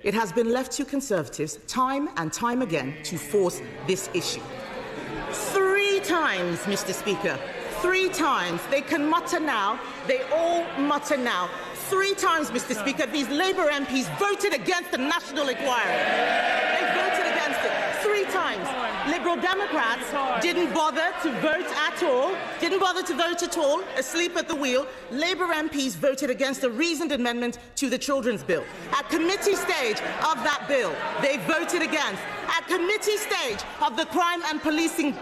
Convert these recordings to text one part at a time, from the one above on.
It has been left to Conservatives time and time again to force this issue. 3 times, Mr. Speaker, 3 times. They can mutter now. They all mutter now. 3 times, Mr. Speaker, these Labour MPs voted against the National Inquiry. They voted against it 3 times. Liberal Democrats didn't bother to vote at all, asleep at the wheel. Labour MPs voted against a reasoned amendment to the Children's Bill. At committee stage of that bill, they voted against. At committee stage of the crime and policing...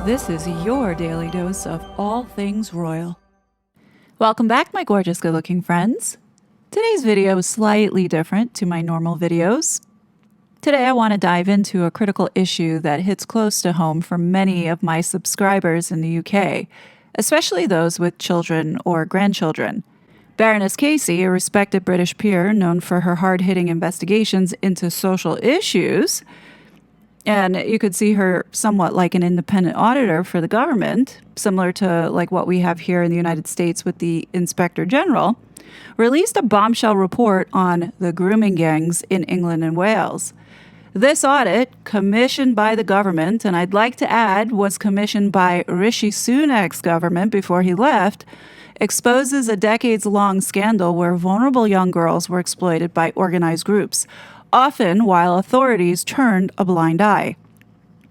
This is your daily dose of all things royal. Welcome back, my gorgeous good-looking friends. Today's video is slightly different to my normal videos. Today I want to dive into a critical issue that hits close to home for many of my subscribers in the UK, especially those with children or grandchildren. Baroness Casey, a respected British peer known for her hard-hitting investigations into social issues, and you could see her somewhat like an independent auditor for the government, similar to like what we have here in the United States with the Inspector General, released a bombshell report on the grooming gangs in England and Wales. This audit, commissioned by the government, and I'd like to add was commissioned by Rishi Sunak's government before he left, exposes a decades-long scandal where vulnerable young girls were exploited by organized groups, often while authorities turned a blind eye.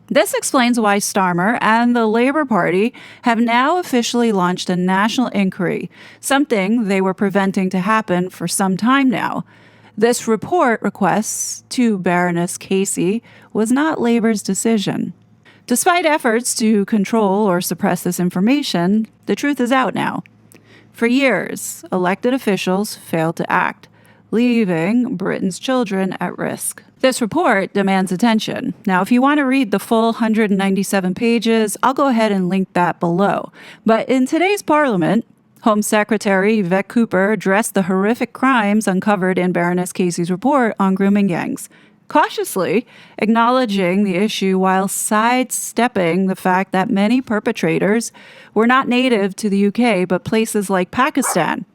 This explains why Starmer and the Labour Party have now officially launched a national inquiry, something they were preventing to happen for some time now. This report request to Baroness Casey was not Labour's decision. Despite efforts to control or suppress this information, the truth is out now. For years, elected officials failed to act, leaving Britain's children at risk. This report demands attention. Now, if you want to read the full 197 pages, I'll go ahead and link that below. But in today's Parliament, Home Secretary Yvette Cooper addressed the horrific crimes uncovered in Baroness Casey's report on grooming gangs, cautiously acknowledging the issue while sidestepping the fact that many perpetrators were not native to the UK, but places like Pakistan.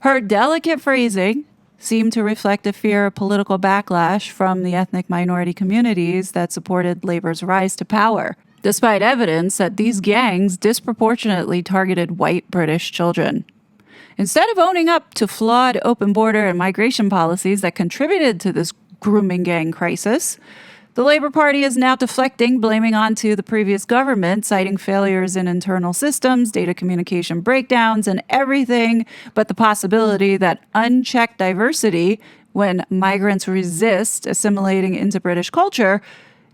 Her delicate phrasing seemed to reflect a fear of political backlash from the ethnic minority communities that supported Labour's rise to power, despite evidence that these gangs disproportionately targeted white British children. Instead of owning up to flawed open border and migration policies that contributed to this grooming gang crisis, the Labour Party is now deflecting, blaming onto the previous government, citing failures in internal systems, data communication breakdowns, and everything but the possibility that unchecked diversity, when migrants resist assimilating into British culture,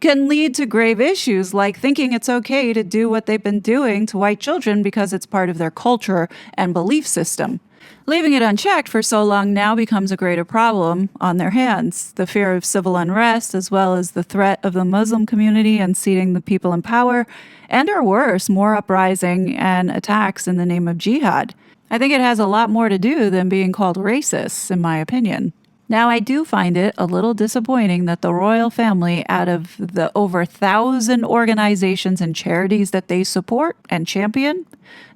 can lead to grave issues like thinking it's okay to do what they've been doing to white children because it's part of their culture and belief system. Leaving it unchecked for so long now becomes a greater problem on their hands. The fear of civil unrest, as well as the threat of the Muslim community unseating the people in power, and or worse, more uprising and attacks in the name of jihad. I think it has a lot more to do than being called racist, in my opinion. Now, I do find it a little disappointing that the royal family, out of the over 1,000 organizations and charities that they support and champion,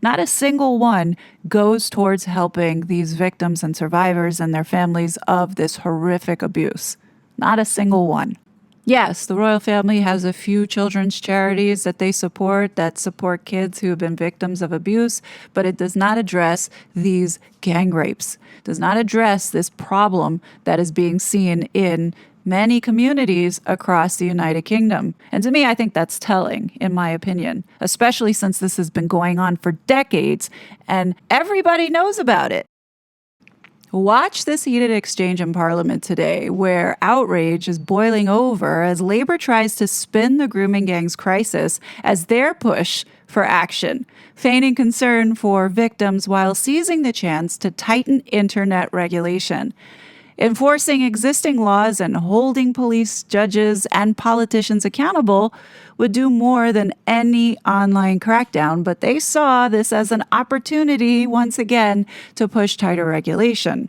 not a single one goes towards helping these victims and survivors and their families of this horrific abuse. Not a single one. Yes, the royal family has a few children's charities that they support that support kids who have been victims of abuse, but it does not address these gang rapes, does not address this problem that is being seen in many communities across the United Kingdom. And to me, I think that's telling, in my opinion, especially since this has been going on for decades and everybody knows about it. Watch this heated exchange in Parliament today, where outrage is boiling over as Labour tries to spin the grooming gangs crisis as their push for action, feigning concern for victims while seizing the chance to tighten internet regulation. Enforcing existing laws and holding police, judges, and politicians accountable would do more than any online crackdown, but they saw this as an opportunity, once again, to push tighter regulation.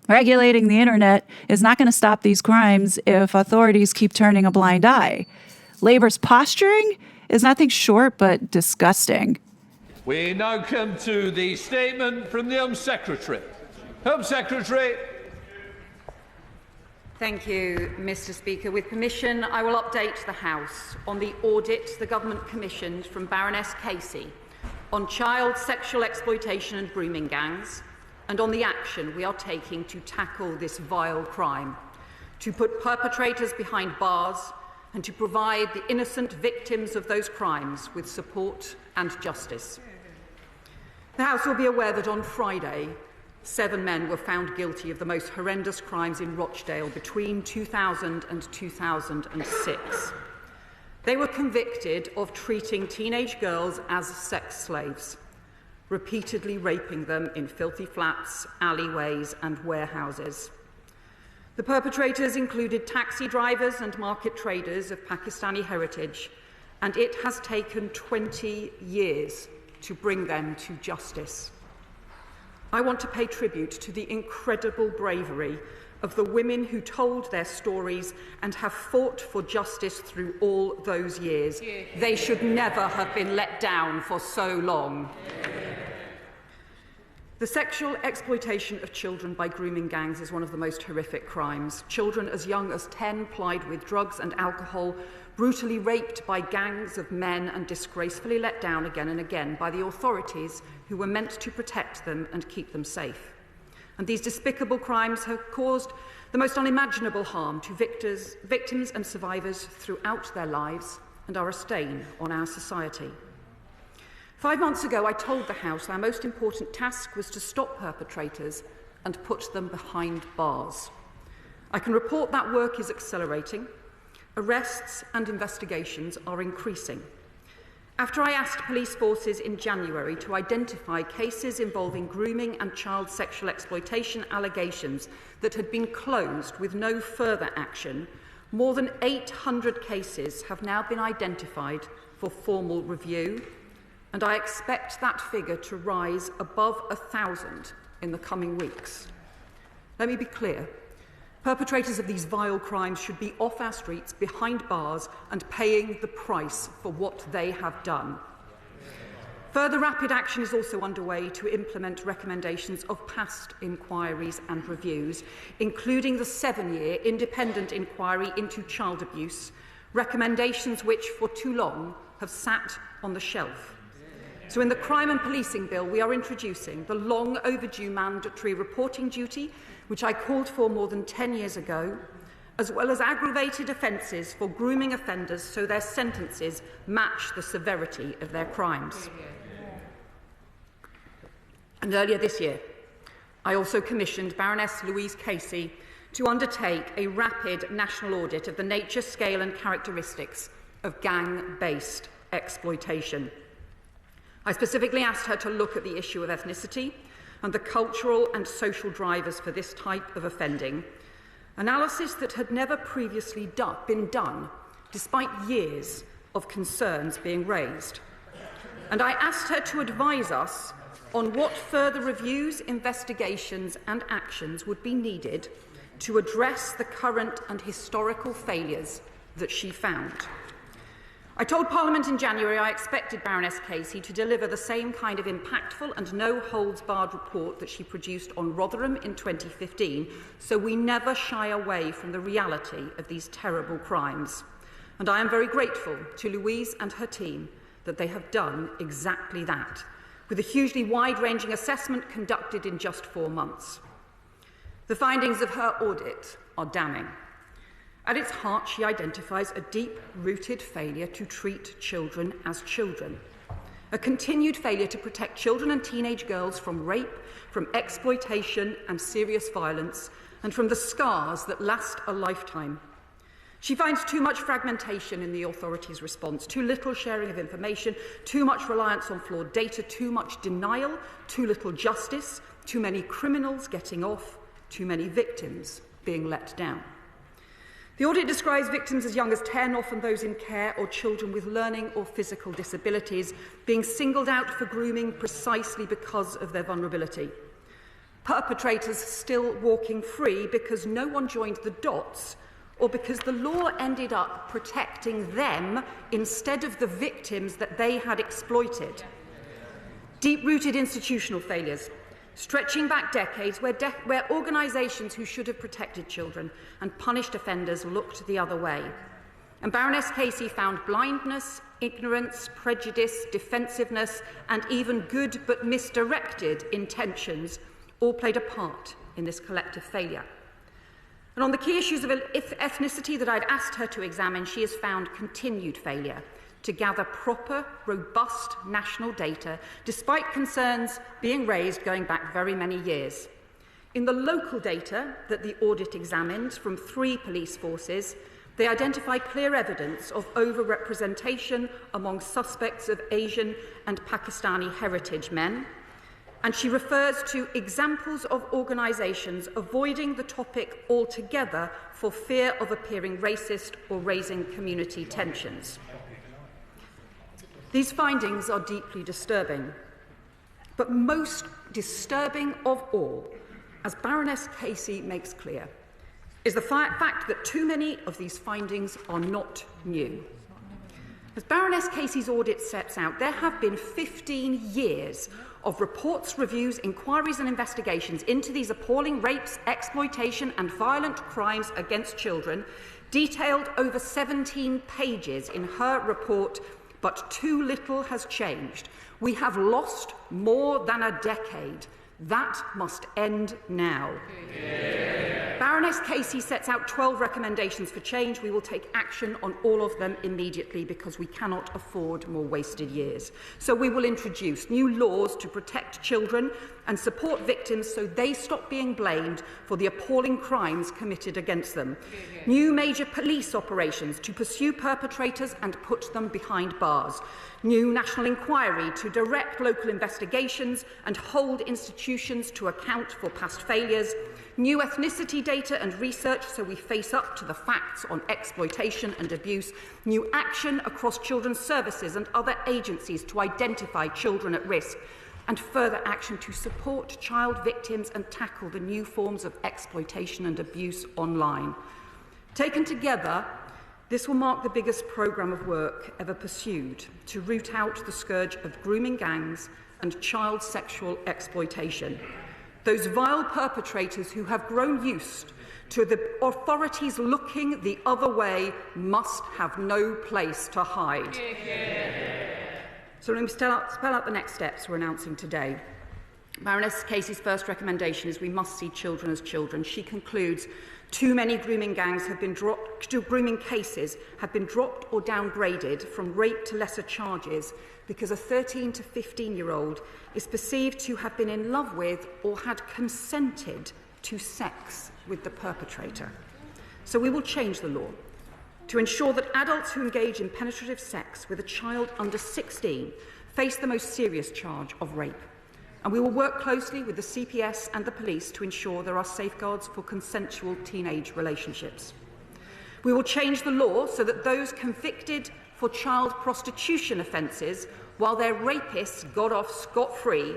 Regulating the internet is not going to stop these crimes if authorities keep turning a blind eye. Labour's posturing is nothing short but disgusting. We now come to the statement from the Home Secretary. Home Secretary. Thank you, Mr. Speaker. With permission, I will update the House on the audit the Government commissioned from Baroness Casey on child sexual exploitation and grooming gangs, and on the action we are taking to tackle this vile crime, to put perpetrators behind bars and to provide the innocent victims of those crimes with support and justice. The House will be aware that on Friday, 7 men were found guilty of the most horrendous crimes in Rochdale between 2000 and 2006. They were convicted of treating teenage girls as sex slaves, repeatedly raping them in filthy flats, alleyways and warehouses. The perpetrators included taxi drivers and market traders of Pakistani heritage, and it has taken 20 years to bring them to justice. I want to pay tribute to the incredible bravery of the women who told their stories and have fought for justice through all those years. They should never have been let down for so long. The sexual exploitation of children by grooming gangs is one of the most horrific crimes. Children as young as 10 plied with drugs and alcohol, brutally raped by gangs of men and disgracefully let down again and again by the authorities who were meant to protect them and keep them safe. And these despicable crimes have caused the most unimaginable harm to victims and survivors throughout their lives and are a stain on our society. 5 months ago, I told the House our most important task was to stop perpetrators and put them behind bars. I can report that work is accelerating. Arrests and investigations are increasing. After I asked police forces in January to identify cases involving grooming and child sexual exploitation allegations that had been closed with no further action, more than 800 cases have now been identified for formal review, and I expect that figure to rise above 1,000 in the coming weeks. Let me be clear. Perpetrators of these vile crimes should be off our streets, behind bars, and paying the price for what they have done. Further rapid action is also underway to implement recommendations of past inquiries and reviews, including the 7-year independent inquiry into child abuse, recommendations which, for too long, have sat on the shelf. So in the Crime and Policing Bill, we are introducing the long overdue mandatory reporting duty, which I called for more than 10 years ago, as well as aggravated offences for grooming offenders so their sentences match the severity of their crimes. And earlier this year, I also commissioned Baroness Louise Casey to undertake a rapid national audit of the nature, scale and characteristics of gang-based exploitation. I specifically asked her to look at the issue of ethnicity and the cultural and social drivers for this type of offending, analysis that had never previously been done, despite years of concerns being raised. And I asked her to advise us on what further reviews, investigations and actions would be needed to address the current and historical failures that she found. I told Parliament in January I expected Baroness Casey to deliver the same kind of impactful and no-holds-barred report that she produced on Rotherham in 2015, so we never shy away from the reality of these terrible crimes. And I am very grateful to Louise and her team that they have done exactly that, with a hugely wide-ranging assessment conducted in just 4 months. The findings of her audit are damning. At its heart, she identifies a deep-rooted failure to treat children as children, a continued failure to protect children and teenage girls from rape, from exploitation and serious violence, and from the scars that last a lifetime. She finds too much fragmentation in the authorities' response, too little sharing of information, too much reliance on flawed data, too much denial, too little justice, too many criminals getting off, too many victims being let down. The audit describes victims as young as 10, often those in care, or children with learning or physical disabilities, being singled out for grooming precisely because of their vulnerability. Perpetrators still walking free because no one joined the dots, or because the law ended up protecting them instead of the victims that they had exploited. Deep-rooted institutional failures, stretching back decades where organisations who should have protected children and punished offenders looked the other way. And Baroness Casey found blindness, ignorance, prejudice, defensiveness, and even good but misdirected intentions all played a part in this collective failure. And on the key issues of ethnicity that I'd asked her to examine, she has found continued failure to gather proper, robust national data, despite concerns being raised going back very many years. In the local data that the audit examined from 3 police forces, they identify clear evidence of overrepresentation among suspects of Asian and Pakistani heritage men. And she refers to examples of organisations avoiding the topic altogether for fear of appearing racist or raising community tensions. These findings are deeply disturbing, but most disturbing of all, as Baroness Casey makes clear, is the fact that too many of these findings are not new. As Baroness Casey's audit sets out, there have been 15 years of reports, reviews, inquiries and investigations into these appalling rapes, exploitation and violent crimes against children, detailed over 17 pages in her report, but too little has changed. We have lost more than a decade. That must end now. Yeah. Baroness Casey sets out 12 recommendations for change. We will take action on all of them immediately because we cannot afford more wasted years. So we will introduce new laws to protect children and support victims so they stop being blamed for the appalling crimes committed against them. Yeah. New major police operations to pursue perpetrators and put them behind bars. New national inquiry to direct local investigations and hold institutions to account for past failures. New ethnicity data and research so we face up to the facts on exploitation and abuse. New action across children's services and other agencies to identify children at risk. And further action to support child victims and tackle the new forms of exploitation and abuse online. Taken together, this will mark the biggest programme of work ever pursued to root out the scourge of grooming gangs and child sexual exploitation. Those vile perpetrators who have grown used to the authorities looking the other way must have no place to hide. Yeah. So let me spell out the next steps we're announcing today. Baroness Casey's first recommendation is we must see children as children. She concludes too many grooming cases have been dropped or downgraded from rape to lesser charges because a 13 to 15-year-old is perceived to have been in love with or had consented to sex with the perpetrator. So we will change the law to ensure that adults who engage in penetrative sex with a child under 16 face the most serious charge of rape. And we will work closely with the CPS and the police to ensure there are safeguards for consensual teenage relationships. We will change the law so that those convicted for child prostitution offences, while their rapists got off scot-free,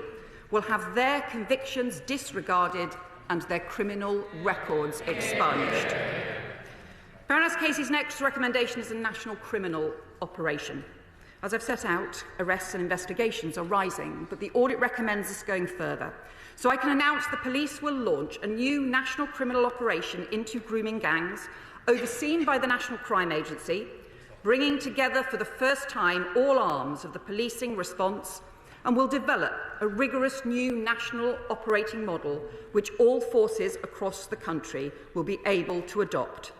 will have their convictions disregarded and their criminal records expunged. Baroness Casey's next recommendation is a national criminal operation. As I've set out, arrests and investigations are rising, but the audit recommends us going further. So I can announce the police will launch a new national criminal operation into grooming gangs, overseen by the National Crime Agency, bringing together for the first time all arms of the policing response, and will develop a rigorous new national operating model which all forces across the country will be able to adopt,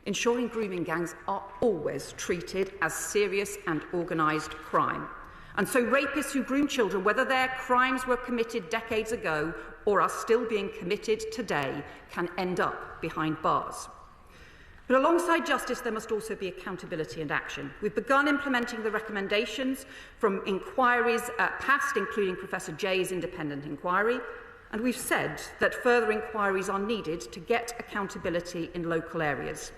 ensuring grooming gangs are always treated as serious and organised crime. And so rapists who groom children, whether their crimes were committed decades ago or are still being committed today, can end up behind bars. But alongside justice, there must also be accountability and action. We've begun implementing the recommendations from inquiries past, including Professor Jay's independent inquiry, and we've said that further inquiries are needed to get accountability in local areas.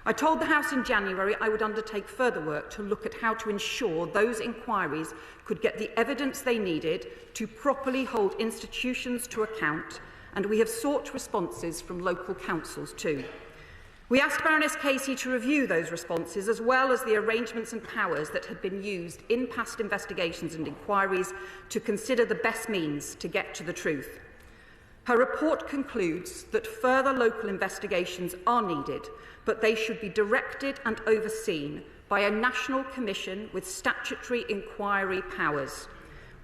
I told the House in January I would undertake further work to look at how to ensure those inquiries could get the evidence they needed to properly hold institutions to account, and we have sought responses from local councils too. We asked Baroness Casey to review those responses, as well as the arrangements and powers that had been used in past investigations and inquiries to consider the best means to get to the truth. Her report concludes that further local investigations are needed, but they should be directed and overseen by a national commission with statutory inquiry powers.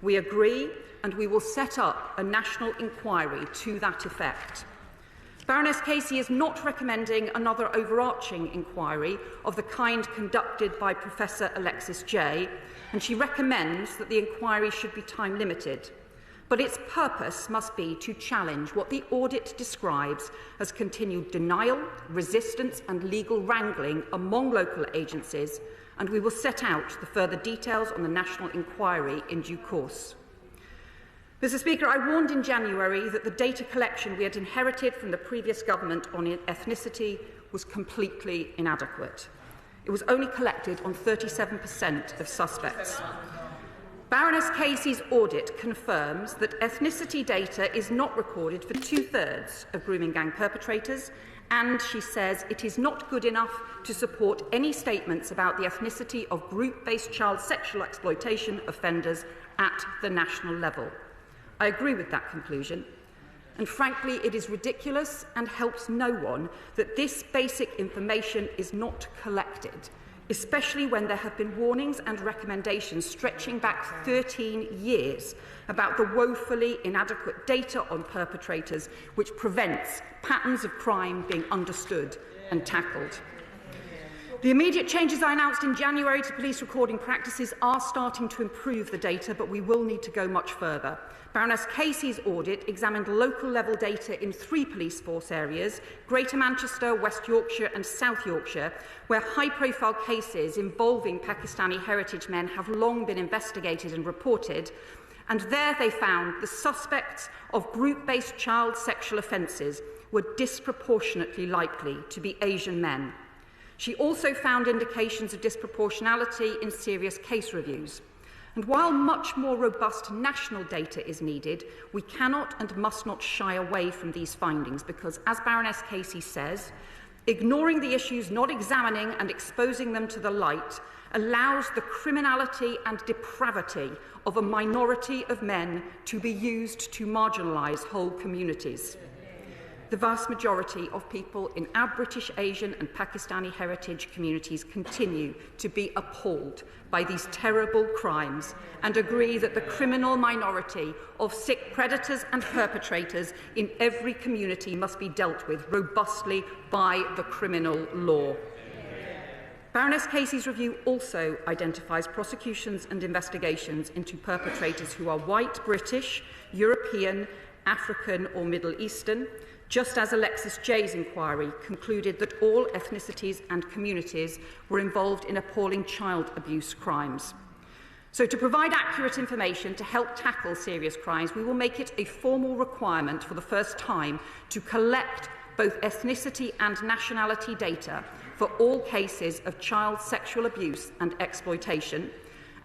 We agree, and we will set up a national inquiry to that effect. Baroness Casey is not recommending another overarching inquiry of the kind conducted by Professor Alexis Jay, and she recommends that the inquiry should be time-limited. But its purpose must be to challenge what the audit describes as continued denial, resistance and legal wrangling among local agencies, and we will set out the further details on the national inquiry in due course. Mr. Speaker, I warned in January that the data collection we had inherited from the previous government on ethnicity was completely inadequate. It was only collected on 37% of suspects. Baroness Casey's audit confirms that ethnicity data is not recorded for 2/3 of grooming gang perpetrators, and she says it is not good enough to support any statements about the ethnicity of group-based child sexual exploitation offenders at the national level. I agree with that conclusion, and frankly, it is ridiculous and helps no one that this basic information is not collected, especially when there have been warnings and recommendations stretching back 13 years about the woefully inadequate data on perpetrators, which prevents patterns of crime being understood and tackled. The immediate changes I announced in January to police recording practices are starting to improve the data, but we will need to go much further. Baroness Casey's audit examined local-level data in 3 police force areas, Greater Manchester, West Yorkshire and South Yorkshire, where high-profile cases involving Pakistani heritage men have long been investigated and reported, and there they found the suspects of group-based child sexual offences were disproportionately likely to be Asian men. She also found indications of disproportionality in serious case reviews. And while much more robust national data is needed, we cannot and must not shy away from these findings because, as Baroness Casey says, ignoring the issues, not examining and exposing them to the light, allows the criminality and depravity of a minority of men to be used to marginalise whole communities. The vast majority of people in our British, Asian and Pakistani heritage communities continue to be appalled by these terrible crimes and agree that the criminal minority of sick predators and perpetrators in every community must be dealt with robustly by the criminal law. Baroness Casey's review also identifies prosecutions and investigations into perpetrators who are white, British, European, African or Middle Eastern, just as Alexis Jay's inquiry concluded that all ethnicities and communities were involved in appalling child abuse crimes. So, to provide accurate information to help tackle serious crimes, we will make it a formal requirement for the first time to collect both ethnicity and nationality data for all cases of child sexual abuse and exploitation,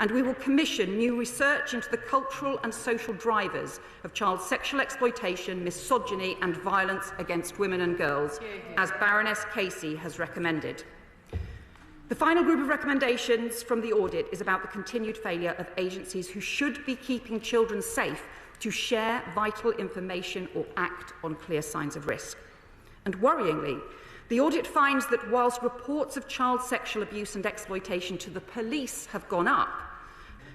and we will commission new research into the cultural and social drivers of child sexual exploitation, misogyny and violence against women and girls, as Baroness Casey has recommended. The final group of recommendations from the audit is about the continued failure of agencies who should be keeping children safe to share vital information or act on clear signs of risk. And worryingly, the audit finds that whilst reports of child sexual abuse and exploitation to the police have gone up,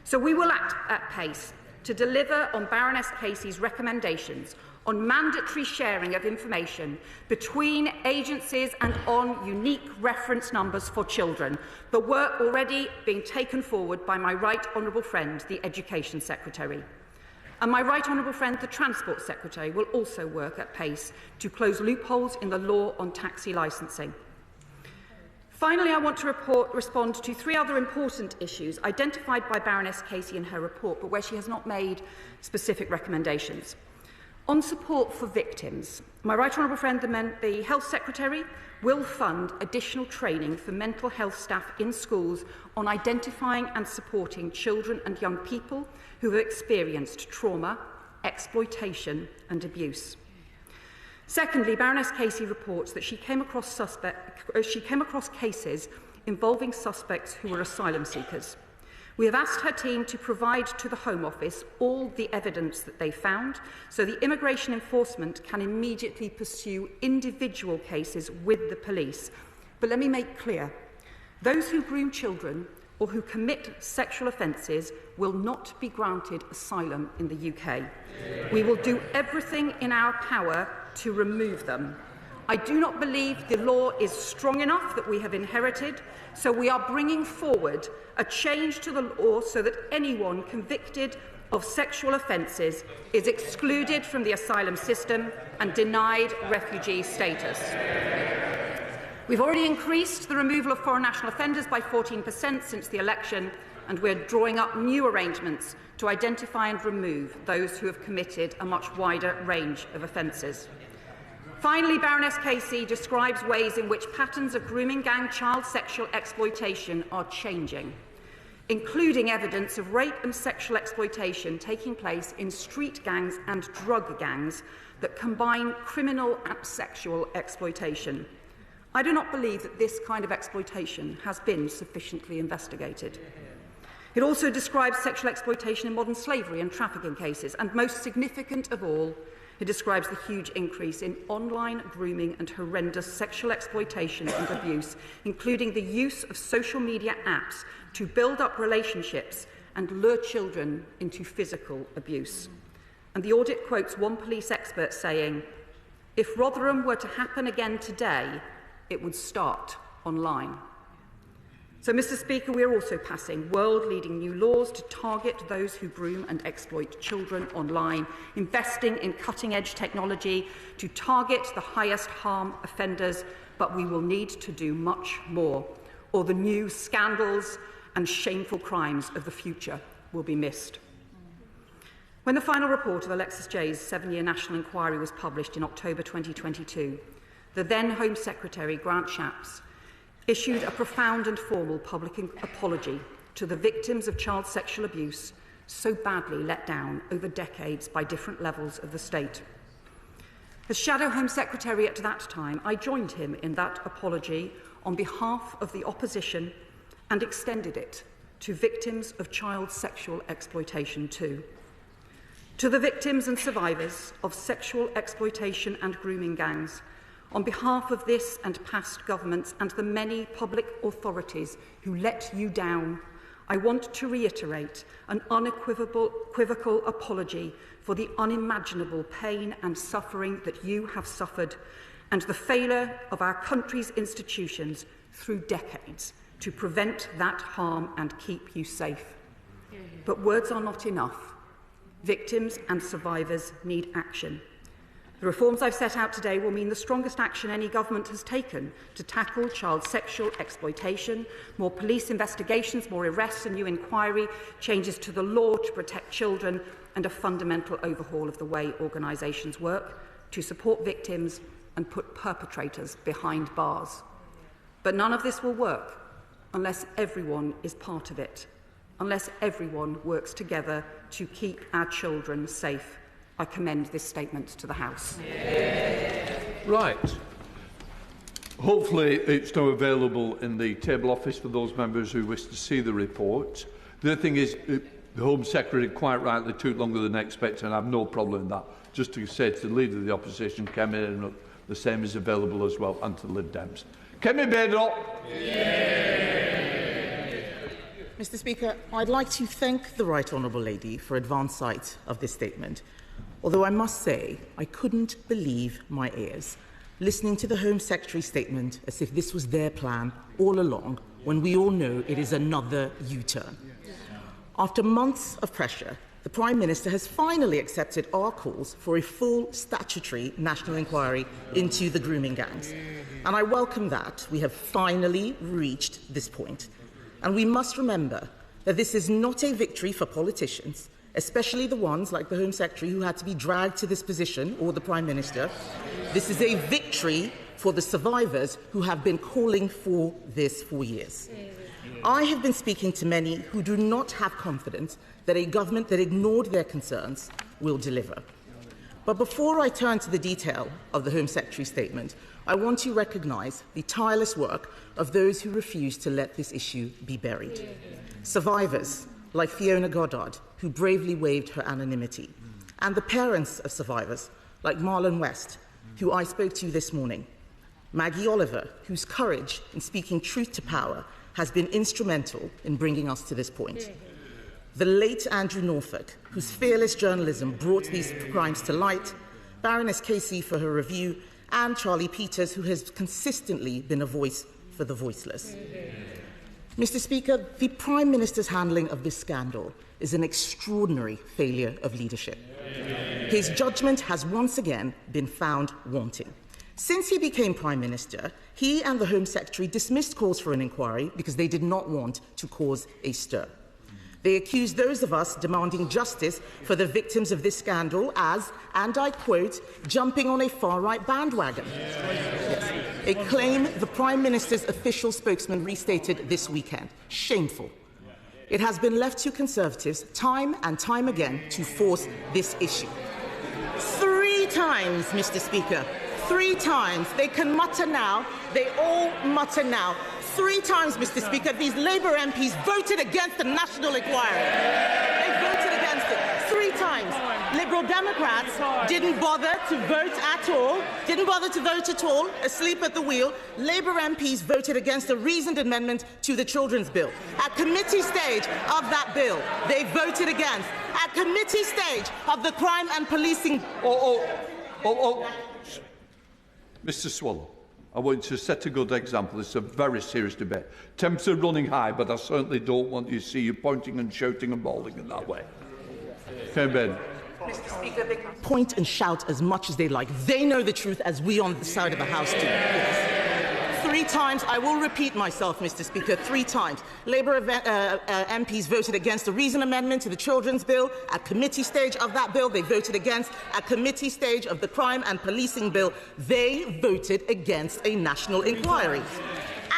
so we will act at pace to deliver on Baroness Casey's recommendations on mandatory sharing of information between agencies and on unique reference numbers for children, the work already being taken forward by my right honourable friend, the Education Secretary. And my right honourable friend, the Transport Secretary, will also work at pace to close loopholes in the law on taxi licensing. Finally, I want to respond to 3 other important issues identified by Baroness Casey in her report, but where she has not made specific recommendations. On support for victims, my right honourable friend, the Health Secretary, will fund additional training for mental health staff in schools on identifying and supporting children and young people who have experienced trauma, exploitation and abuse. Secondly, Baroness Casey reports that she came across cases involving suspects who were asylum seekers. We have asked her team to provide to the Home Office all the evidence that they found, so the immigration enforcement can immediately pursue individual cases with the police. But let me make clear, those who groom children or who commit sexual offences will not be granted asylum in the UK. We will do everything in our power to remove them. I do not believe the law is strong enough that we have inherited, so we are bringing forward a change to the law so that anyone convicted of sexual offences is excluded from the asylum system and denied refugee status. We've already increased the removal of foreign national offenders by 14% since the election, and we're drawing up new arrangements to identify and remove those who have committed a much wider range of offences. Finally, Baroness Casey describes ways in which patterns of grooming gang child sexual exploitation are changing, including evidence of rape and sexual exploitation taking place in street gangs and drug gangs that combine criminal and sexual exploitation. I do not believe that this kind of exploitation has been sufficiently investigated. It also describes sexual exploitation in modern slavery and trafficking cases, and most significant of all, it describes the huge increase in online grooming and horrendous sexual exploitation and abuse, including the use of social media apps to build up relationships and lure children into physical abuse. And the audit quotes one police expert saying, "If Rotherham were to happen again today, it would start online." So, Mr. Speaker, we are also passing world-leading new laws to target those who groom and exploit children online, investing in cutting-edge technology to target the highest harm offenders, but we will need to do much more, or the new scandals and shameful crimes of the future will be missed. When the final report of Alexis Jay's 7-year national inquiry was published in October 2022, the then Home Secretary, Grant Shapps, issued a profound and formal public apology to the victims of child sexual abuse so badly let down over decades by different levels of the state. As Shadow Home Secretary at that time, I joined him in that apology on behalf of the opposition and extended it to victims of child sexual exploitation too. To the victims and survivors of sexual exploitation and grooming gangs, on behalf of this and past governments and the many public authorities who let you down, I want to reiterate an unequivocal apology for the unimaginable pain and suffering that you have suffered and the failure of our country's institutions through decades to prevent that harm and keep you safe. But words are not enough. Victims and survivors need action. The reforms I've set out today will mean the strongest action any government has taken to tackle child sexual exploitation, more police investigations, more arrests, a new inquiry, changes to the law to protect children, and a fundamental overhaul of the way organisations work to support victims and put perpetrators behind bars. But none of this will work unless everyone is part of it, unless everyone works together to keep our children safe. I commend this statement to the House. Right. Hopefully it's now available in the table office for those members who wish to see the report. The other thing is, the Home Secretary quite rightly took longer than expected, and I have no problem with that. Just to say to the Leader of the Opposition, Kemi, the same is available as well, and to the Lib Dems. Kemi Bedrock. Mr. Speaker, I'd like to thank the Right Honourable Lady for advance sight of this statement. Although I must say, I couldn't believe my ears, listening to the Home Secretary's statement as if this was their plan all along, when we all know it is another U-turn. After months of pressure, the Prime Minister has finally accepted our calls for a full statutory national inquiry into the grooming gangs. And I welcome that we have finally reached this point. And we must remember that this is not a victory for politicians, especially the ones like the Home Secretary who had to be dragged to this position, or the Prime Minister. This is a victory for the survivors who have been calling for this for years. I have been speaking to many who do not have confidence that a government that ignored their concerns will deliver. But before I turn to the detail of the Home Secretary's statement, I want to recognise the tireless work of those who refuse to let this issue be buried. Survivors like Fiona Goddard, who bravely waived her anonymity, and the parents of survivors like Marlon West, who I spoke to this morning, Maggie Oliver, whose courage in speaking truth to power has been instrumental in bringing us to this point. The late Andrew Norfolk, whose fearless journalism brought these crimes to light, Baroness Casey for her review, and Charlie Peters, who has consistently been a voice for the voiceless. Mr. Speaker, the Prime Minister's handling of this scandal is an extraordinary failure of leadership. His judgement has once again been found wanting. Since he became Prime Minister, he and the Home Secretary dismissed calls for an inquiry because they did not want to cause a stir. They accused those of us demanding justice for the victims of this scandal as, and I quote, jumping on a far-right bandwagon. Yes. A claim the Prime Minister's official spokesman restated this weekend. Shameful. It has been left to Conservatives time and time again to force this issue. 3 times, Mr. Speaker. 3 times. They can mutter now. They all mutter now. 3 times, Mr. Speaker, these Labour MPs voted against the national inquiry. They voted against it 3 times. Liberal Democrats didn't bother to vote at all, asleep at the wheel. Labour MPs voted against a reasoned amendment to the Children's Bill. At committee stage of that bill, they voted against. At committee stage of the crime and policing... Mr. Swallow, I want you to set a good example. It's a very serious debate. Temps are running high, but I certainly don't want you to see you pointing and shouting and bawling in that way. Okay, Ben. Mr. Speaker, they can point and shout as much as they like. They know the truth as we on the side of the House do. Yes. 3 times, I will repeat myself, Mr. Speaker, 3 times. Labour MPs voted against a reason amendment to the Children's Bill. At committee stage of that bill, they voted against. At committee stage of the Crime and Policing Bill, they voted against a national inquiry.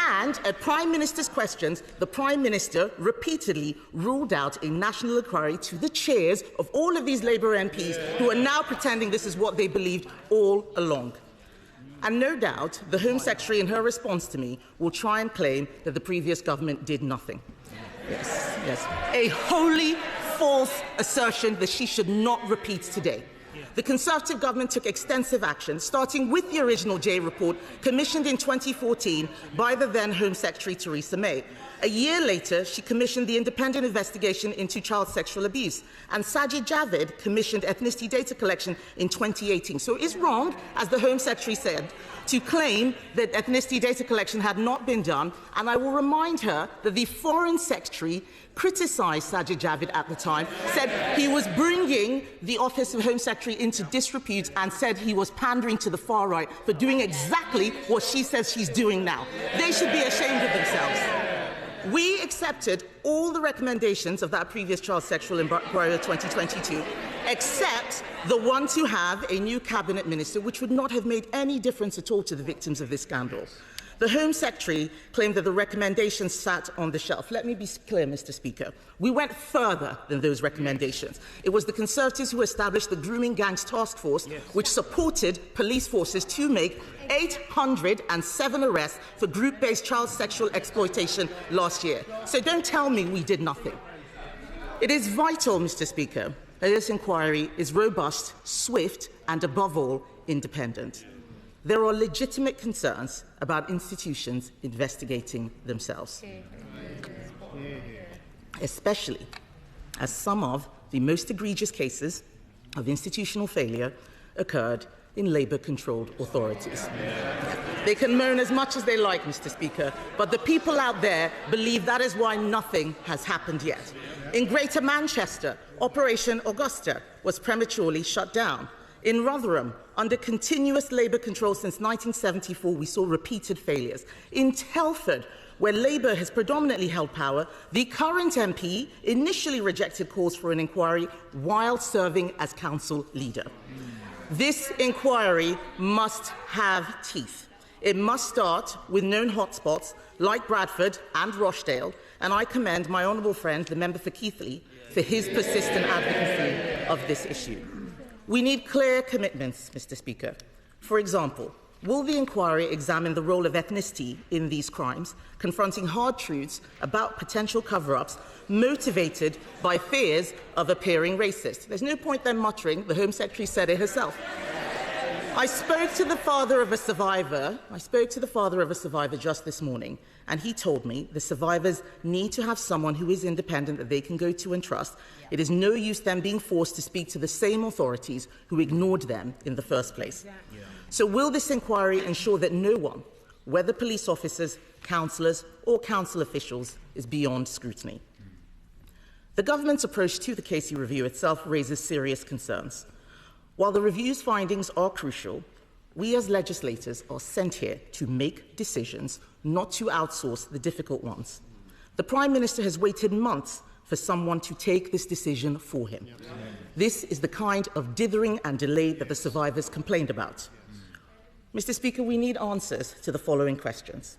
And at Prime Minister's questions, the Prime Minister repeatedly ruled out a national inquiry to the chairs of all of these Labour MPs who are now pretending this is what they believed all along. And no doubt, the Home Secretary, in her response to me, will try and claim that the previous government did nothing. Yes. A wholly false assertion that she should not repeat today. The Conservative government took extensive action, starting with the original Jay report commissioned in 2014 by the then Home Secretary Theresa May. A year later, she commissioned the independent investigation into child sexual abuse, and Sajid Javid commissioned ethnicity data collection in 2018. So it is wrong, as the Home Secretary said, to claim that ethnicity data collection had not been done, and I will remind her that the Foreign Secretary criticised Sajid Javid at the time, said he was bringing the Office of Home Secretary into disrepute and said he was pandering to the far right for doing exactly what she says she's doing now. They should be ashamed of themselves. We accepted all the recommendations of that previous child sexual inquiry of 2022, except the one to have a new cabinet minister, which would not have made any difference at all to the victims of this scandal. The Home Secretary claimed that the recommendations sat on the shelf. Let me be clear, Mr. Speaker. We went further than those recommendations. It was the Conservatives who established the Grooming Gangs Task Force, which supported police forces to make 807 arrests for group-based child sexual exploitation last year. So don't tell me we did nothing. It is vital, Mr. Speaker, that this inquiry is robust, swift, and above all, independent. There are legitimate concerns about institutions investigating themselves, especially as some of the most egregious cases of institutional failure occurred in Labour-controlled authorities. They can moan as much as they like, Mr. Speaker, but the people out there believe that is why nothing has happened yet. In Greater Manchester, Operation Augusta was prematurely shut down. In Rotherham, under continuous Labour control since 1974, we saw repeated failures. In Telford, where Labour has predominantly held power, the current MP initially rejected calls for an inquiry while serving as council leader. This inquiry must have teeth. It must start with known hotspots like Bradford and Rochdale, and I commend my honourable friend, the member for Keighley, for his persistent advocacy of this issue. We need clear commitments, Mr. Speaker. For example, will the inquiry examine the role of ethnicity in these crimes, confronting hard truths about potential cover-ups motivated by fears of appearing racist? There's no point then muttering. The Home Secretary said it herself. I spoke to the father of a survivor just this morning, and he told me the survivors need to have someone who is independent that they can go to and trust. Yeah. It is no use them being forced to speak to the same authorities who ignored them in the first place. Yeah. Yeah. So will this inquiry ensure that no one, whether police officers, councillors or council officials, is beyond scrutiny? The government's approach to the Casey review itself raises serious concerns. While the review's findings are crucial, we as legislators are sent here to make decisions, not to outsource the difficult ones. The Prime Minister has waited months for someone to take this decision for him. This is the kind of dithering and delay that the survivors complained about. Mr. Speaker, we need answers to the following questions.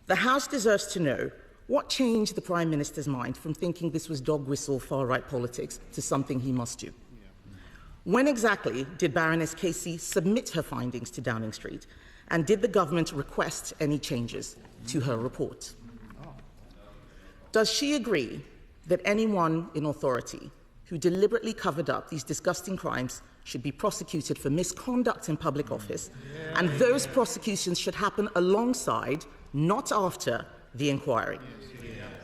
The House deserves to know what changed the Prime Minister's mind from thinking this was dog whistle far-right politics to something he must do. When exactly did Baroness Casey submit her findings to Downing Street, and did the government request any changes to her report? Does she agree that anyone in authority who deliberately covered up these disgusting crimes should be prosecuted for misconduct in public office, and those prosecutions should happen alongside, not after, the inquiry?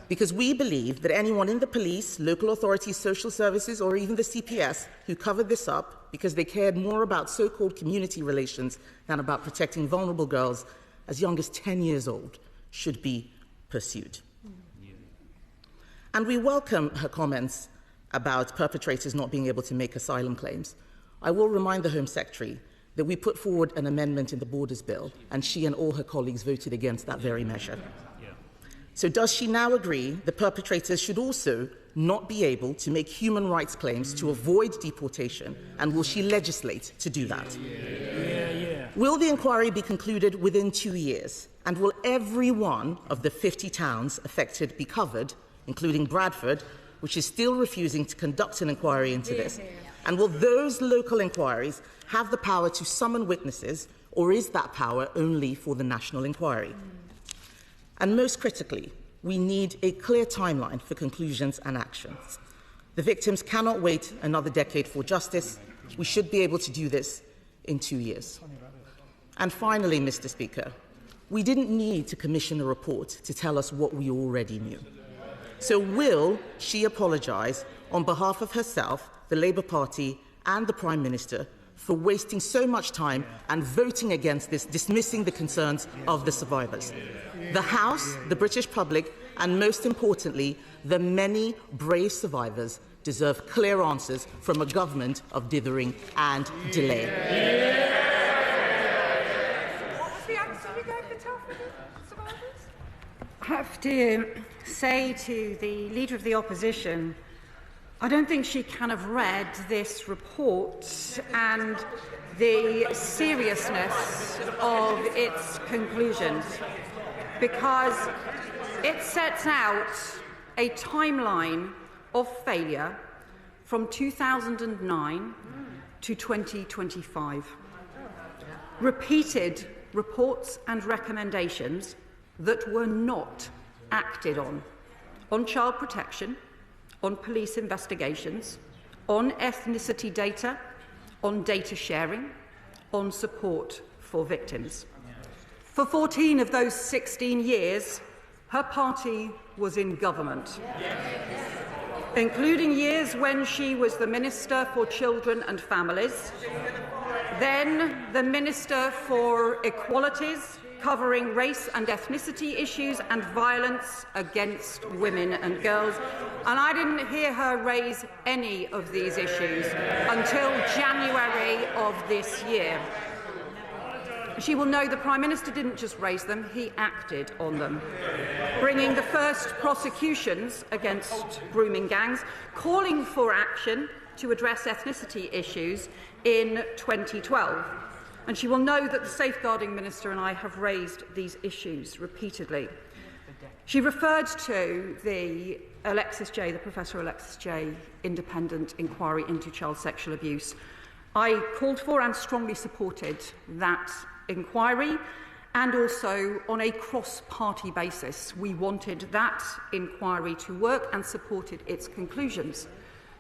Because we believe that anyone in the police, local authorities, social services, or even the CPS who covered this up because they cared more about so-called community relations than about protecting vulnerable girls as young as 10 years old should be pursued. And we welcome her comments about perpetrators not being able to make asylum claims. I will remind the Home Secretary that we put forward an amendment in the Borders Bill, and she and all her colleagues voted against that very measure. So does she now agree that perpetrators should also not be able to make human rights claims to avoid deportation, and will she legislate to do that? Will the inquiry be concluded within 2 years, and will every one of the 50 towns affected be covered, including Bradford, which is still refusing to conduct an inquiry into this? And will those local inquiries have the power to summon witnesses, or is that power only for the national inquiry? And most critically, we need a clear timeline for conclusions and actions. The victims cannot wait another decade for justice. We should be able to do this in 2 years. And finally, Mr. Speaker, we didn't need to commission a report to tell us what we already knew. So will she apologise on behalf of herself, the Labour Party and the Prime Minister for wasting so much time and voting against this, dismissing the concerns of the survivors? The House, the British public, and most importantly, the many brave survivors deserve clear answers from a government of dithering and delay. What was the answer you gave the survivors? I have to say to the Leader of the Opposition, I don't think she can have read this report and the seriousness of its conclusions, because it sets out a timeline of failure from 2009 to 2025. Repeated reports and recommendations that were not acted on child protection, on police investigations, on ethnicity data, on data sharing, on support for victims. For 14 of those 16 years, her party was in government, including years when she was the Minister for Children and Families, then the Minister for Equalities, covering race and ethnicity issues and violence against women and girls. And I didn't hear her raise any of these issues until January of this year. She will know the Prime Minister didn't just raise them, he acted on them, bringing the first prosecutions against grooming gangs, calling for action to address ethnicity issues in 2012. And she will know that the Safeguarding Minister and I have raised these issues repeatedly. She referred to the Professor Alexis J. independent inquiry into child sexual abuse. I called for and strongly supported that inquiry, and also on a cross-party basis. We wanted that inquiry to work and supported its conclusions.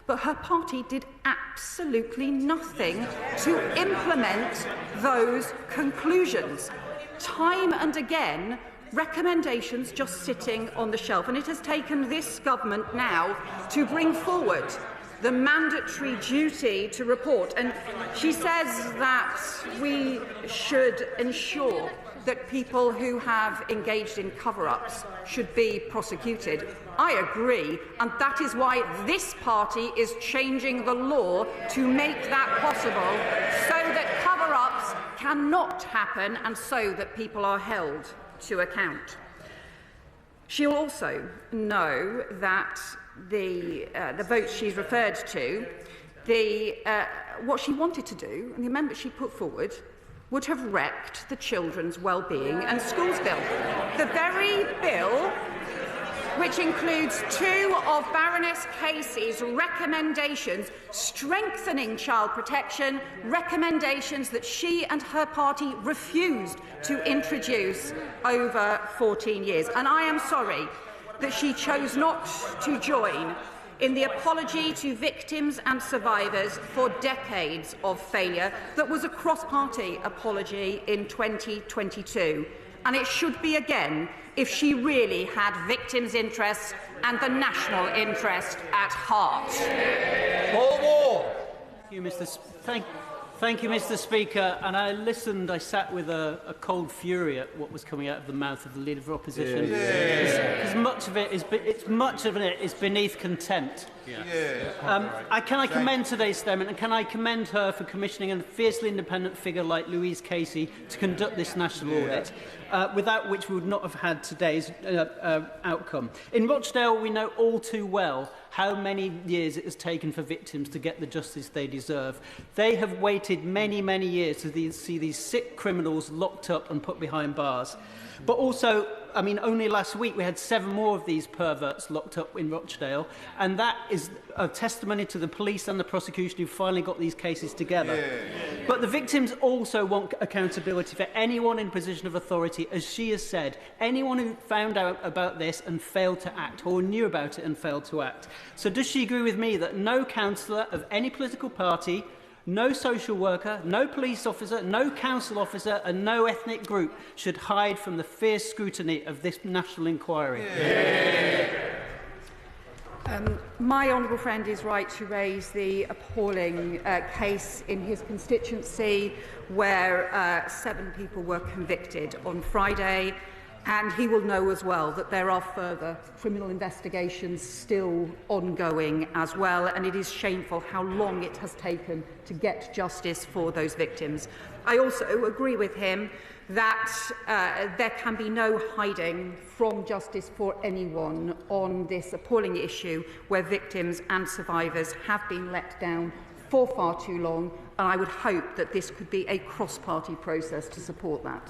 But her party did absolutely nothing to implement those conclusions. Time and again, recommendations just sitting on the shelf. And it has taken this government now to bring forward the mandatory duty to report. And she says that we should ensure that people who have engaged in cover-ups should be prosecuted. I agree, and that is why this party is changing the law to make that possible, so that cover-ups cannot happen and so that people are held to account. She'll also know that the votes she's referred to, what she wanted to do, and the amendment she put forward, would have wrecked the children's well-being and schools bill. The very bill which includes 2 of Baroness Casey's recommendations strengthening child protection, recommendations that she and her party refused to introduce over 14 years. And I am sorry that she chose not to join in the apology to victims and survivors for decades of failure that was a cross-party apology in 2022. And it should be again if she really had victims' interests and the national interest at heart. Thank you, Mr. Speaker. And I listened, I sat with a cold fury at what was coming out of the mouth of the Leader of Opposition. Because much of it is beneath contempt. Can I commend today's statement, and can I commend her for commissioning a fiercely independent figure like Louise Casey to conduct this national audit, without which we would not have had today's outcome. In Rochdale, we know all too well how many years it has taken for victims to get the justice they deserve. They have waited many, many years to see these sick criminals locked up and put behind bars. But also, I mean, only last week we had 7 more of these perverts locked up in Rochdale, and that is a testimony to the police and the prosecution who finally got these cases together. But the victims also want accountability for anyone in position of authority, as she has said, anyone who found out about this and failed to act, or knew about it and failed to act. So does she agree with me that no councillor of any political party, no social worker, no police officer, no council officer and no ethnic group should hide from the fierce scrutiny of this national inquiry? My honourable friend is right to raise the appalling case in his constituency where 7 people were convicted on Friday, and he will know as well that there are further criminal investigations still ongoing as well, and it is shameful how long it has taken to get justice for those victims. I also agree with him that there can be no hiding from justice for anyone on this appalling issue where victims and survivors have been let down for far too long, and I would hope that this could be a cross-party process to support that.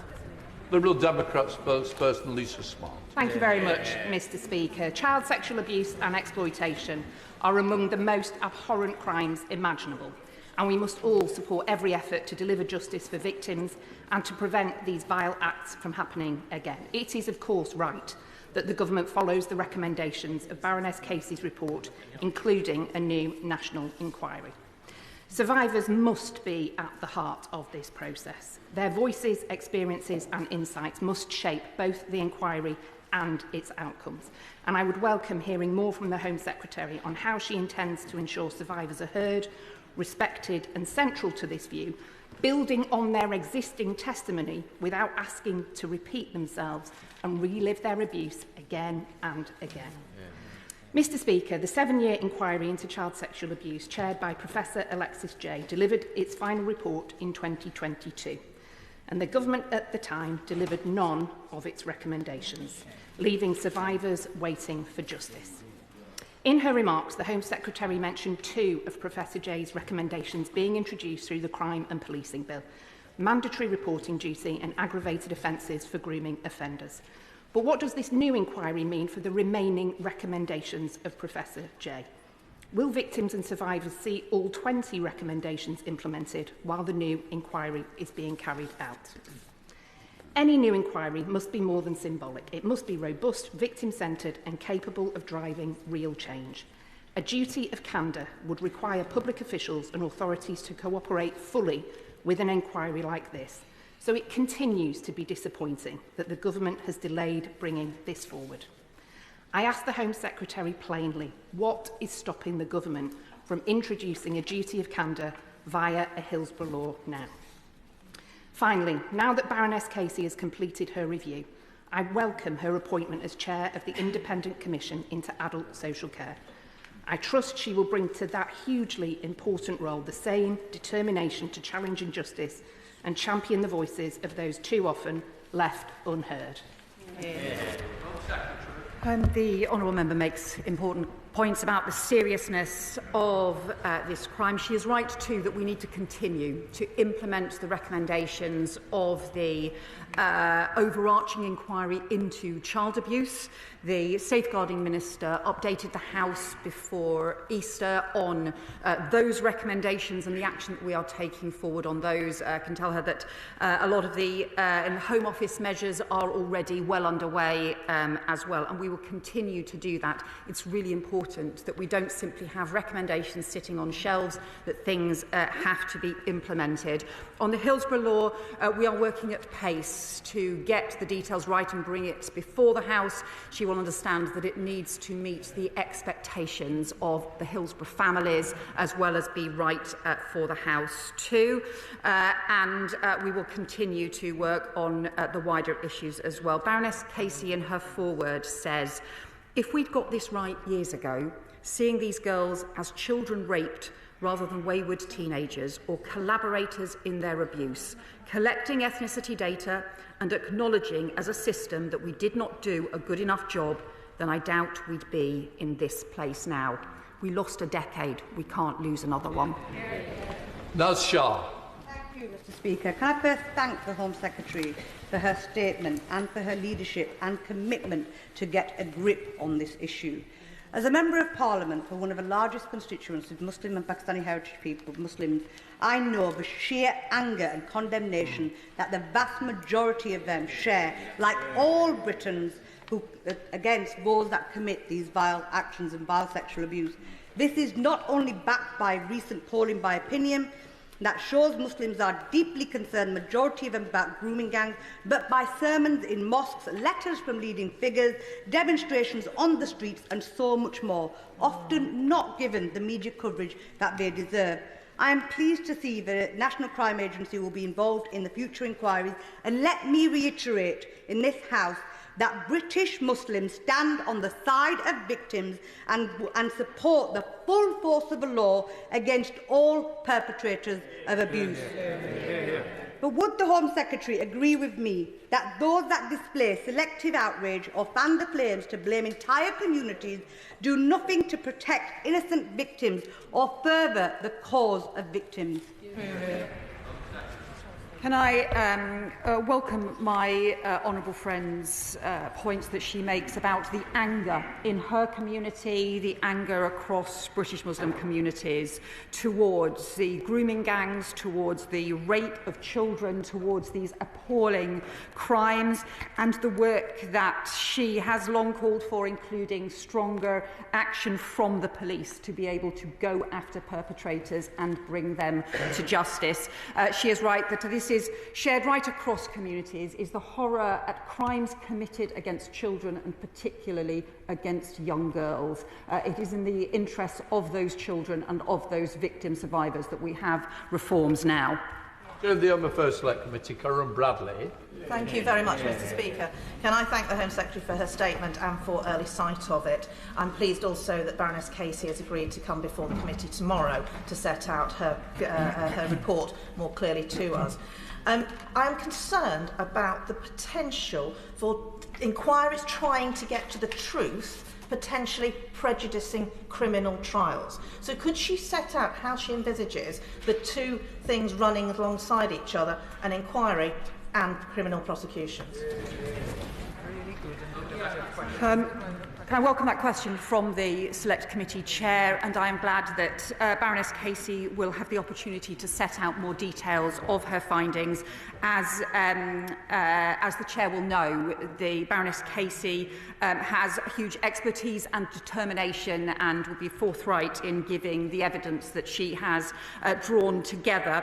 Liberal Democrat spokesperson Lisa Smart. Thank you very much, Mr. Speaker. Child sexual abuse and exploitation are among the most abhorrent crimes imaginable, and we must all support every effort to deliver justice for victims and to prevent these vile acts from happening again. It is, of course, right that the Government follows the recommendations of Baroness Casey's report, including a new national inquiry. Survivors must be at the heart of this process. Their voices, experiences and insights must shape both the inquiry and its outcomes. And I would welcome hearing more from the Home Secretary on how she intends to ensure survivors are heard, respected and central to this view, building on their existing testimony without asking to repeat themselves and relive their abuse again and again. Mr. Speaker, the 7-year inquiry into child sexual abuse, chaired by Professor Alexis Jay, delivered its final report in 2022, and the Government at the time delivered none of its recommendations, leaving survivors waiting for justice. In her remarks, the Home Secretary mentioned 2 of Professor Jay's recommendations being introduced through the Crime and Policing Bill: mandatory reporting duty and aggravated offences for grooming offenders. But what does this new inquiry mean for the remaining recommendations of Professor Jay? Will victims and survivors see all 20 recommendations implemented while the new inquiry is being carried out? Any new inquiry must be more than symbolic. It must be robust, victim-centred and capable of driving real change. A duty of candour would require public officials and authorities to cooperate fully with an inquiry like this. So it continues to be disappointing that the government has delayed bringing this forward. I ask the Home Secretary plainly, what is stopping the government from introducing a duty of candour via a Hillsborough law now? Finally, now that Baroness Casey has completed her review, I welcome her appointment as chair of the Independent Commission into Adult Social Care. I trust she will bring to that hugely important role the same determination to challenge injustice and champion the voices of those too often left unheard. The honourable member makes important points about the seriousness of this crime. She is right too that we need to continue to implement the recommendations of the overarching inquiry into child abuse. The Safeguarding Minister updated the House before Easter on those recommendations and the action that we are taking forward on those. I can tell her that a lot of the in the Home Office measures are already well underway as well, and we will continue to do that. It's really important that we don't simply have recommendations sitting on shelves, that things have to be implemented. On the Hillsborough law, we are working at pace to get the details right and bring it before the House. She will understand that it needs to meet the expectations of the Hillsborough families as well as be right for the House too. And we will continue to work on the wider issues as well. Baroness Casey in her foreword says, if we'd got this right years ago, seeing these girls as children raped rather than wayward teenagers or collaborators in their abuse, collecting ethnicity data and acknowledging as a system that we did not do a good enough job, then I doubt we'd be in this place now. We lost a decade. We can't lose another one. Naz Shah. Thank you, Mr. Speaker. Can I first thank the Home Secretary for her statement and for her leadership and commitment to get a grip on this issue. As a Member of Parliament for one of the largest constituencies, Muslim and Pakistani heritage people, Muslims, I know the sheer anger and condemnation that the vast majority of them share, like all Britons, against those that commit these vile actions and vile sexual abuse. This is not only backed by recent polling by opinion that shows Muslims are deeply concerned, majority of them, about grooming gangs, but by sermons in mosques, letters from leading figures, demonstrations on the streets and so much more, often not given the media coverage that they deserve. I am pleased to see the National Crime Agency will be involved in the future inquiries, and let me reiterate in this House that British Muslims stand on the side of victims and support the full force of the law against all perpetrators of abuse. But would the Home Secretary agree with me that those that display selective outrage or fan the flames to blame entire communities do nothing to protect innocent victims or further the cause of victims? Can I welcome my honourable friend's points that she makes about the anger in her community, the anger across British Muslim communities towards the grooming gangs, towards the rape of children, towards these appalling crimes, and the work that she has long called for, including stronger action from the police to be able to go after perpetrators and bring them to justice. She is right that this is shared right across communities, is the horror at crimes committed against children and particularly against young girls. It is in the interests of those children and of those victim survivors that we have reforms now. Chair of the Home Affairs Select Committee, Karen Bradley. Thank you very much, Mr. Speaker. Can I thank the Home Secretary for her statement and for early sight of it. I'm pleased also that Baroness Casey has agreed to come before the committee tomorrow to set out her report more clearly to us. I am concerned about the potential for inquiries trying to get to the truth, potentially prejudicing criminal trials. So could she set out how she envisages the two things running alongside each other, an inquiry and criminal prosecutions? Can I welcome that question from the Select Committee Chair, and I am glad that Baroness Casey will have the opportunity to set out more details of her findings. As the Chair will know, the Baroness Casey has huge expertise and determination and will be forthright in giving the evidence that she has drawn together.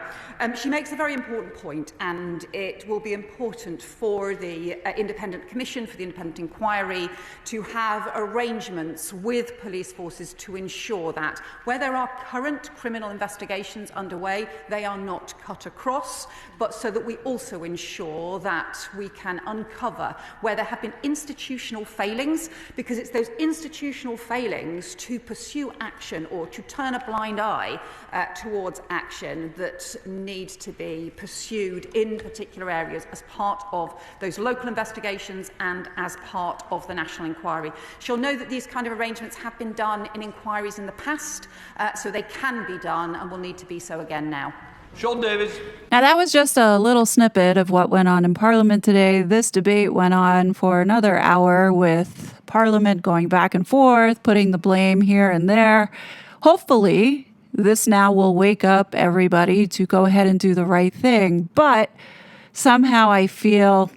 She makes a very important point, and it will be important for the Independent Commission, for the Independent Inquiry, to have arrangements with police forces to ensure that where there are current criminal investigations underway, they are not cut across, but so that we also ensure that we can uncover where there have been institutional failings, because it's those institutional failings to pursue action or to turn a blind eye towards action that need to be pursued in particular areas as part of those local investigations and as part of the national inquiry. She'll know that these kind of arrangements have been done in inquiries in the past, so they can be done and will need to be so again now. Sean Davis. Now, that was just a little snippet of what went on in Parliament today. This debate went on for another hour with Parliament going back and forth, putting the blame here and there. Hopefully, this now will wake up everybody to go ahead and do the right thing. But somehow I feel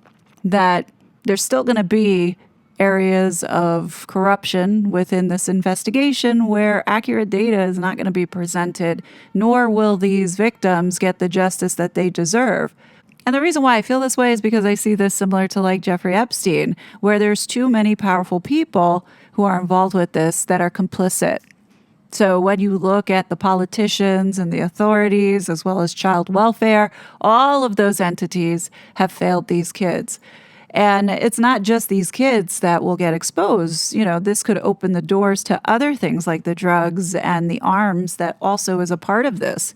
that there's still going to be areas of corruption within this investigation where accurate data is not going to be presented, nor will these victims get the justice that they deserve. And the reason why I feel this way is because I see this similar to like Jeffrey Epstein, where there's too many powerful people who are involved with this that are complicit. So when you look at the politicians and the authorities, as well as child welfare, all of those entities have failed these kids. And it's not just these kids that will get exposed. You know, this could open the doors to other things like the drugs and the arms that also is a part of this.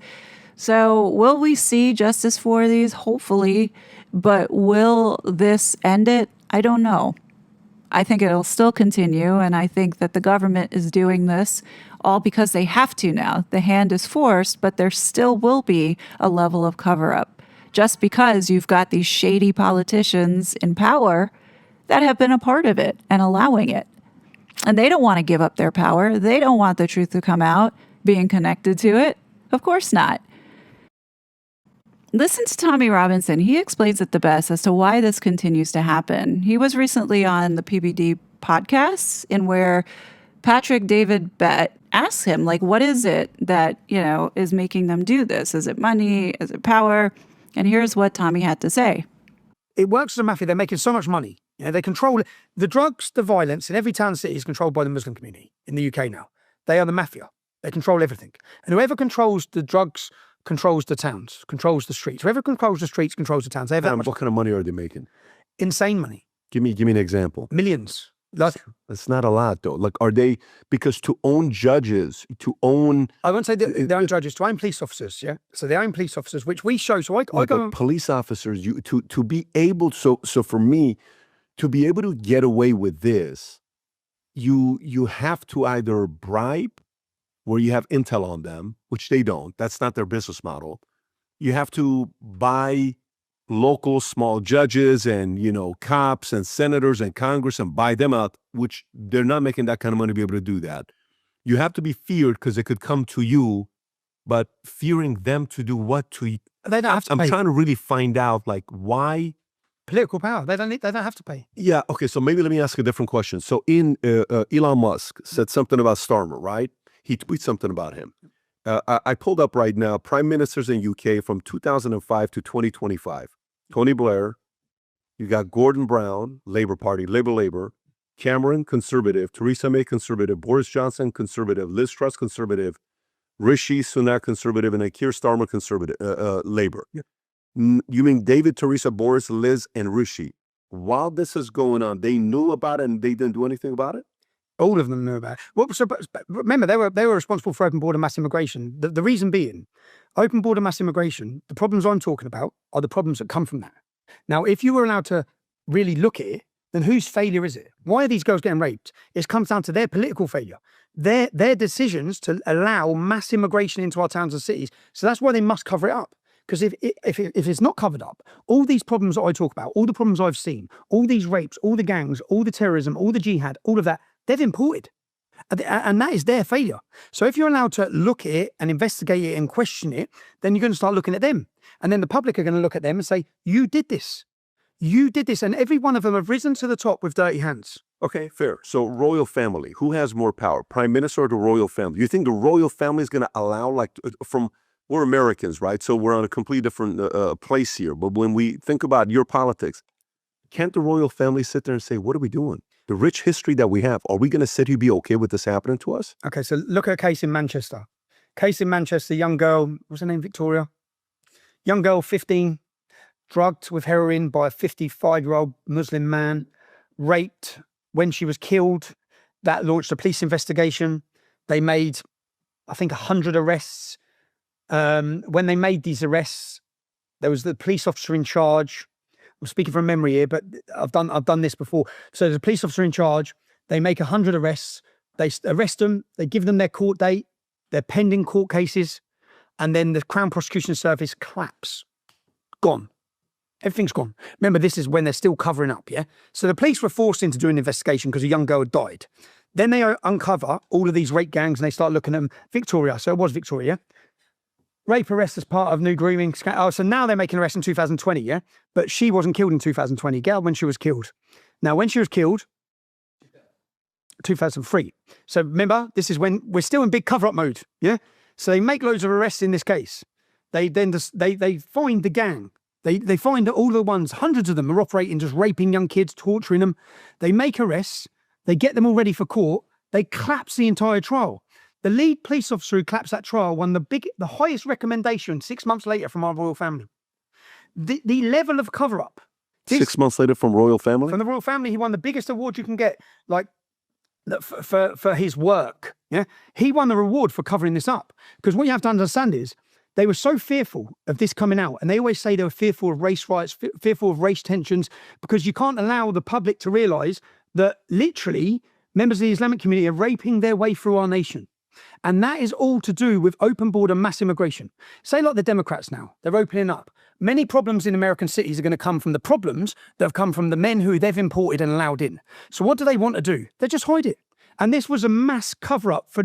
So will we see justice for these? Hopefully. But will this end it? I don't know. I think it'll still continue. And I think that the government is doing this all because they have to now. The hand is forced, but there still will be a level of cover-up. Just because you've got these shady politicians in power that have been a part of it and allowing it. And they don't want to give up their power. They don't want the truth to come out, being connected to it. Of course not. Listen to Tommy Robinson. He explains it the best as to why this continues to happen. He was recently on the PBD podcast in where Patrick David Bett asks him, like, what is it that, you know, is making them do this? Is it money? Is it power? And here's what Tommy had to say. It works as a mafia. They're making so much money. You know, they control the drugs, the violence in every town and city is controlled by the Muslim community in the UK now. They are the mafia. They control everything. And whoever controls the drugs controls the towns, controls the streets. Whoever controls the streets controls the towns. They have What kind of money are they making? Insane money. Give me an example. Millions. That's not a lot, though. Like, are they, because to own judges, to own... I won't say they own judges, to own police officers, yeah? So they own police officers, which we show. So I go... Police officers, to be able, so for me, to be able to get away with this, you have to either bribe, where you have intel on them, which they don't. That's not their business model. You have to buy local small judges and, you know, cops and senators and Congress and buy them out, which they're not making that kind of money to be able to do that. You have to be feared because they could come to you, but fearing them to do what to you? They don't have to pay. I'm trying to really find out, like, why? Political power. They don't have to pay. Yeah, okay, so maybe let me ask a different question. So Elon Musk said something about Starmer, right? He tweets something about him. I pulled up right now, prime ministers in UK from 2005 to 2025. Tony Blair, you got Gordon Brown, Labour Party, Labour, Cameron, Conservative, Theresa May, Conservative, Boris Johnson, Conservative, Liz Truss, Conservative, Rishi Sunak, Conservative, and Keir Starmer, Conservative, Labour. Yeah. You mean David, Theresa, Boris, Liz, and Rishi? While this is going on, they knew about it and they didn't do anything about it? All of them knew about it. Well, so, but remember, they were responsible for open border mass immigration. The reason being, open border mass immigration, the problems I'm talking about are the problems that come from that. Now, if you were allowed to really look at it, then whose failure is it? Why are these girls getting raped? It comes down to their political failure, their decisions to allow mass immigration into our towns and cities. So that's why they must cover it up. Because if it's not covered up, all these problems that I talk about, all the problems I've seen, all these rapes, all the gangs, all the terrorism, all the jihad, all of that, They've imported. And that is their failure. So if you're allowed to look at it and investigate it and question it, then you're going to start looking at them. And then the public are going to look at them and say, you did this. You did this. And every one of them have risen to the top with dirty hands. Okay, fair. So royal family, who has more power, prime minister or the royal family? You think the royal family is going to allow, we're Americans, right? So we're on a completely different place here. But when we think about your politics, can't the royal family sit there and say, what are we doing? The rich history that we have, are we going to sit here and be okay with this happening to us? Okay, so look at a case in Manchester. Case in Manchester, young girl, what's her name, Victoria? Young girl, 15, drugged with heroin by a 55-year-old Muslim man, raped. When she was killed, that launched a police investigation. They made, I think, 100 arrests. When they made these arrests, there was the police officer in charge. I'm speaking from memory here, but I've done this before. So there's a police officer in charge. They make 100 arrests. They arrest them. They give them their court date, their pending court cases, and then the Crown Prosecution Service claps. Gone. Everything's gone. Remember, this is when they're still covering up, yeah? So the police were forced into doing an investigation because a young girl had died. Then they uncover all of these rape gangs and they start looking at them. Victoria, so it was Victoria. Rape arrest as part of new grooming. Oh, so now they're making arrests in 2020, yeah? But she wasn't killed in 2020. Gail, when she was killed. Now, when she was killed, 2003. So remember, this is when we're still in big cover-up mode, yeah? So they make loads of arrests in this case. They find the gang. They find that all the ones, hundreds of them are operating, just raping young kids, torturing them. They make arrests. They get them all ready for court. They collapse the entire trial. The lead police officer who collapsed that trial won the highest recommendation 6 months later from our royal family. The level of cover-up. 6 months later from royal family? From the royal family, he won the biggest award you can get, for his work. Yeah, he won the reward for covering this up. Because what you have to understand is, they were so fearful of this coming out, and they always say they were fearful of race riots, fearful of race tensions, because you can't allow the public to realise that literally members of the Islamic community are raping their way through our nation. And that is all to do with open border mass immigration. Say like the Democrats now, they're opening up. Many problems in American cities are going to come from the problems that have come from the men who they've imported and allowed in. So what do they want to do? They just hide it. And this was a mass cover-up for...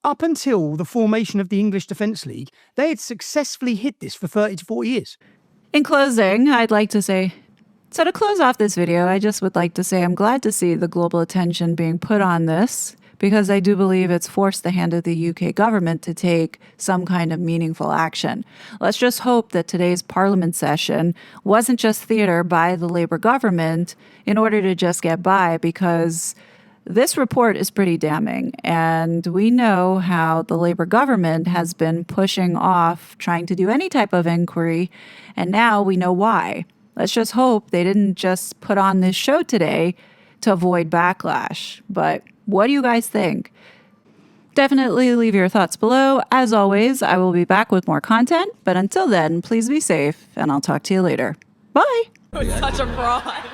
Up until the formation of the English Defence League, they had successfully hid this for 30 to 40 years. In closing, I'd like to say, so to close off this video, I just would like to say I'm glad to see the global attention being put on this, because I do believe it's forced the hand of the UK government to take some kind of meaningful action. Let's just hope that today's Parliament session wasn't just theatre by the Labour government in order to just get by, because this report is pretty damning, and we know how the Labour government has been pushing off trying to do any type of inquiry, and now we know why. Let's just hope they didn't just put on this show today to avoid backlash. But what do you guys think? Definitely leave your thoughts below. As always, I will be back with more content, but until then, please be safe, and I'll talk to you later. Bye! Such a fraud.